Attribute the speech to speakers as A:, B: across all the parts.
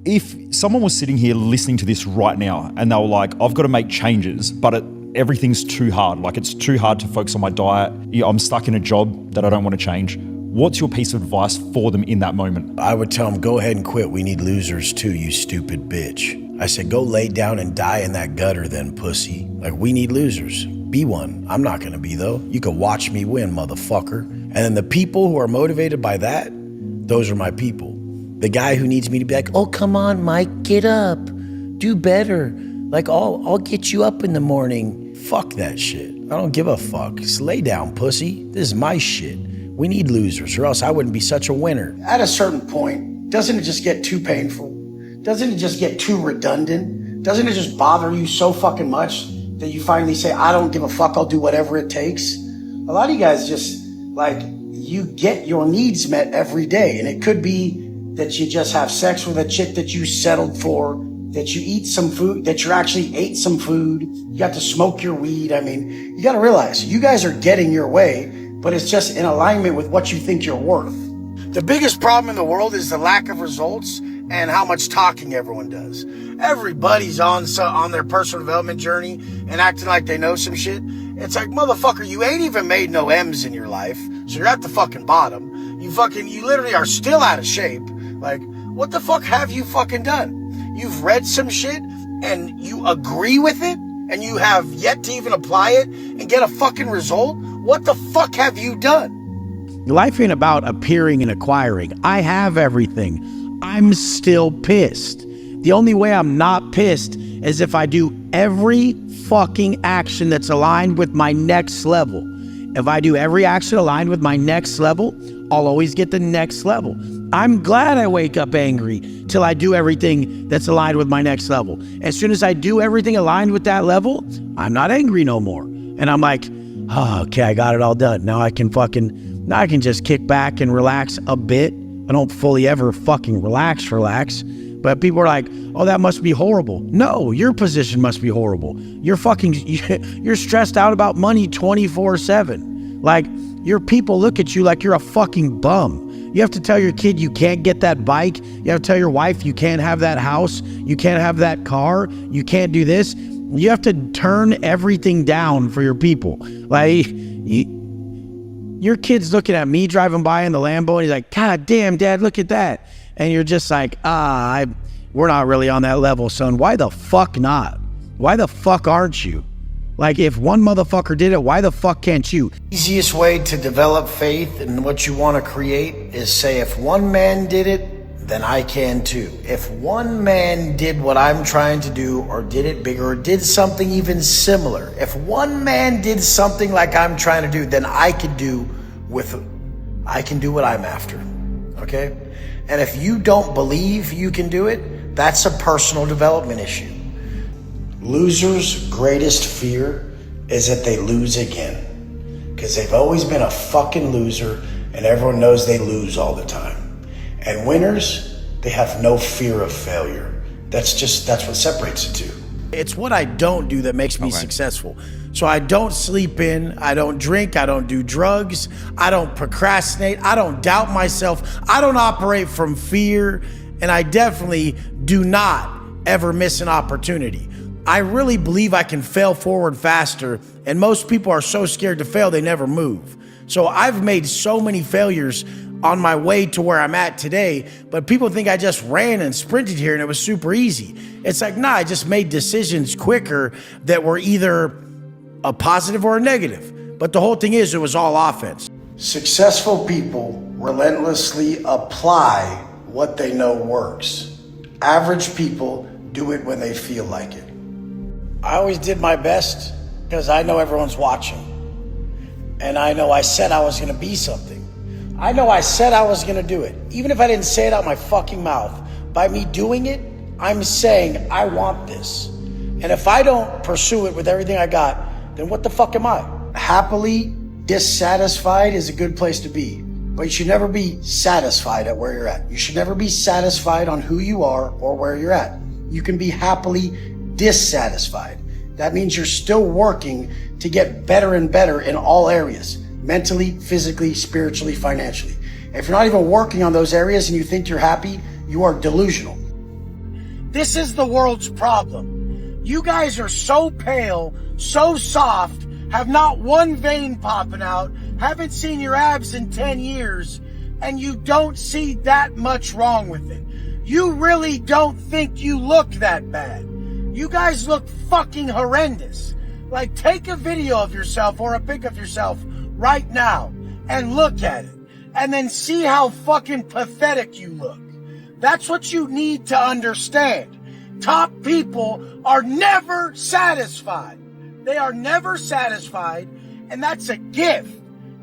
A: If someone was sitting here listening to this right now and they were like, I've got to make changes, but everything's too hard. Like, it's too hard to focus on my diet. I'm stuck in a job that I don't want to change. What's your piece of advice for them in that moment?
B: I would tell them, go ahead and quit. We need losers too, you stupid bitch. I said, go lay down and die in that gutter then, pussy. Like, we need losers. Be one. I'm not gonna be, though. You can watch me win, motherfucker. And then the people who are motivated by that, those are my people. The guy who needs me to be like, oh, come on, Mike, get up. Do better. Like, I'll get you up in the morning. Fuck that shit. I don't give a fuck. Just lay down, pussy. This is my shit. We need losers, or else I wouldn't be such a winner. At a certain point, doesn't it just get too painful? Doesn't it just get too redundant? Doesn't it just bother you so fucking much that you finally say, I don't give a fuck, I'll do whatever it takes? A lot of you guys just, like, you get your needs met every day. And it could be that you just have sex with a chick that you settled for, that you eat some food, that you actually ate some food, you got to smoke your weed. I mean, you gotta realize, you guys are getting your way, but it's just in alignment with what you think you're worth. The biggest problem in the world is the lack of results and how much talking everyone does. Everybody's on their personal development journey and acting like they know some shit. It's like, motherfucker, you ain't even made no M's in your life, so you're at the fucking bottom. You literally are still out of shape. Like, what the fuck have you fucking done? You've read some shit and you agree with it and you have yet to even apply it and get a fucking result? What the fuck have you done?
C: Life ain't about appearing and acquiring. I have everything. I'm still pissed. The only way I'm not pissed is if I do every fucking action that's aligned with my next level. If I do every action aligned with my next level, I'll always get the next level. I'm glad I wake up angry till I do everything that's aligned with my next level. As soon as I do everything aligned with that level, I'm not angry no more. And I'm like, oh, okay, I got it all done. Now I can just kick back and relax a bit. I don't fully ever fucking relax. But people are like, oh, that must be horrible. No, your position must be horrible. You're stressed out about money 24/7. Like, your people look at you like you're a fucking bum. You have to tell your kid you can't get that bike. You have to tell your wife you can't have that house. You can't have that car. You can't do this. You have to turn everything down for your people. Like, your kid's looking at me driving by in the Lambo and he's like, God damn, Dad, look at that. And you're just like, we're not really on that level, son. Why the fuck not? Why the fuck aren't you? Like, if one motherfucker did it, why the fuck can't you?
B: Easiest way to develop faith in what you want to create is say, if one man did it, then I can too. If one man did what I'm trying to do, or did it bigger, or did something even similar, if one man did something like I'm trying to do, then I can do what I'm after, okay? And if you don't believe you can do it, that's a personal development issue. Losers' greatest fear is that they lose again, because they've always been a fucking loser and everyone knows they lose all the time. And winners, they have no fear of failure. That's what separates the two. It's what I don't do that makes me successful. So I don't sleep in, I don't drink, I don't do drugs, I don't procrastinate, I don't doubt myself, I don't operate from fear, and I definitely do not ever miss an opportunity. I really believe I can fail forward faster, and most people are so scared to fail they never move. So I've made so many failures on my way to where I'm at today, but people think I just ran and sprinted here and it was super easy. It's like, nah, I just made decisions quicker that were either a positive or a negative. But the whole thing is, it was all offense. Successful people relentlessly apply what they know works. Average people do it when they feel like it. I always did my best because I know everyone's watching. And I know I said I was gonna be something. I know I said I was gonna do it. Even if I didn't say it out my fucking mouth, by me doing it, I'm saying I want this. And if I don't pursue it with everything I got, then what the fuck am I? Happily dissatisfied is a good place to be, but you should never be satisfied at where you're at. You should never be satisfied on who you are or where you're at. You can be happily dissatisfied. That means you're still working to get better and better in all areas. Mentally, physically, spiritually, financially. If you're not even working on those areas and you think you're happy, you are delusional. This is the world's problem. You guys are so pale, so soft, have not one vein popping out, haven't seen your abs in 10 years, and you don't see that much wrong with it. You really don't think you look that bad. You guys look fucking horrendous. Like, take a video of yourself or a pic of yourself right now and look at it. And then see how fucking pathetic you look. That's what you need to understand. Top people are never satisfied. They are never satisfied, and that's a gift.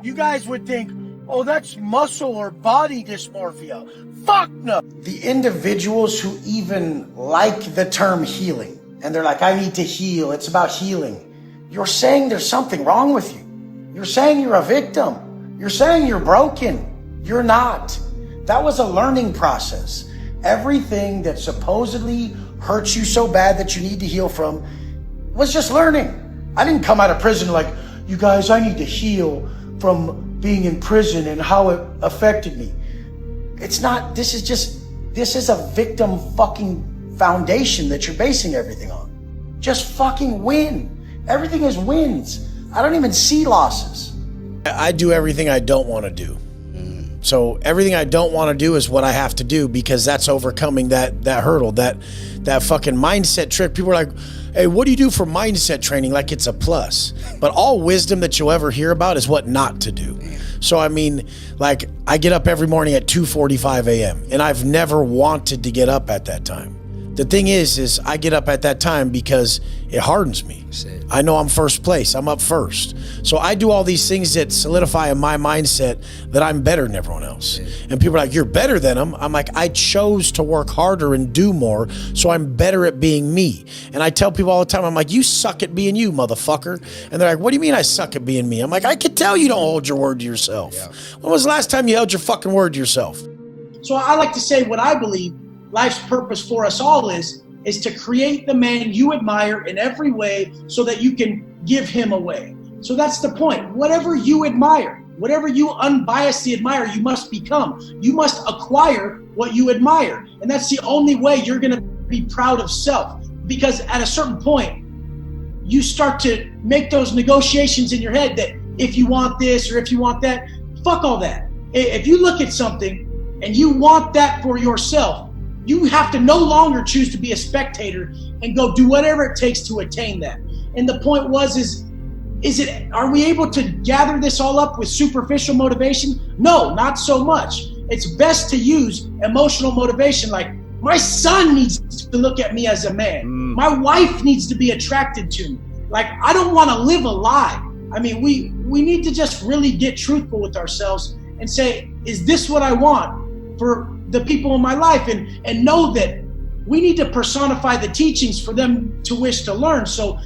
B: You guys would think, oh, that's muscle or body dysmorphia. Fuck no. The individuals who even like the term healing, and they're like, I need to heal, it's about healing. You're saying there's something wrong with you. You're saying you're a victim. You're saying you're broken. You're not. That was a learning process. Everything that supposedly hurts you so bad that you need to heal from was just learning. I didn't come out of prison like, you guys, I need to heal from being in prison and how it affected me. It's not, this is a victim fucking foundation that you're basing everything on. Just fucking win. Everything is wins. I don't even see losses.
C: I do everything I don't want to do. So everything I don't want to do is what I have to do, because that's overcoming that hurdle, that fucking mindset trick. People are like, hey, what do you do for mindset training? Like it's a plus. But all wisdom that you'll ever hear about is what not to do. So, I mean, like I get up every morning at 2:45 a.m. and I've never wanted to get up at that time. The thing is I get up at that time because it hardens me. I know I'm first place. I'm up first. So I do all these things that solidify in my mindset that I'm better than everyone else. And people are like, you're better than them. I'm like, I chose to work harder and do more, so I'm better at being me. And I tell people all the time, I'm like, you suck at being you, motherfucker. And they're like, what do you mean I suck at being me? I'm like, I can tell you don't hold your word to yourself. Yeah. When was the last time you held your fucking word to yourself?
D: So I like to say what I believe life's purpose for us all is to create the man you admire in every way so that you can give him away. So that's the point. Whatever you admire, whatever you unbiasedly admire, you must become. You must acquire what you admire. And that's the only way you're going to be proud of self. Because at a certain point, you start to make those negotiations in your head that if you want this or if you want that, fuck all that. If you look at something and you want that for yourself, you have to no longer choose to be a spectator and go do whatever it takes to attain that. And the point are we able to gather this all up with superficial motivation? No, not so much. It's best to use emotional motivation. Like, my son needs to look at me as a man. My wife needs to be attracted to me. Like, I don't want to live a lie. I mean, we need to just really get truthful with ourselves and say, is this what I want for the people in my life? And know that we need to personify the teachings for them to wish to learn. So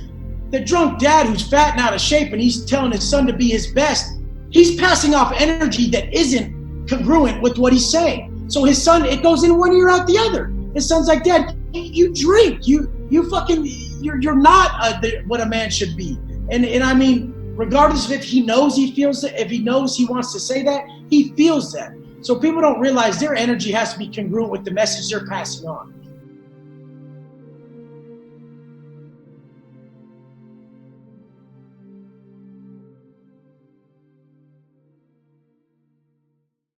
D: the drunk dad who's fat and out of shape and he's telling his son to be his best, he's passing off energy that isn't congruent with what he's saying. So his son, it goes in one ear out the other. His son's like, Dad, you drink, you're not what a man should be. And I mean, regardless of if he knows he feels that, if he knows he wants to say that, he feels that. So people don't realize their energy has to be congruent with the message they're passing on.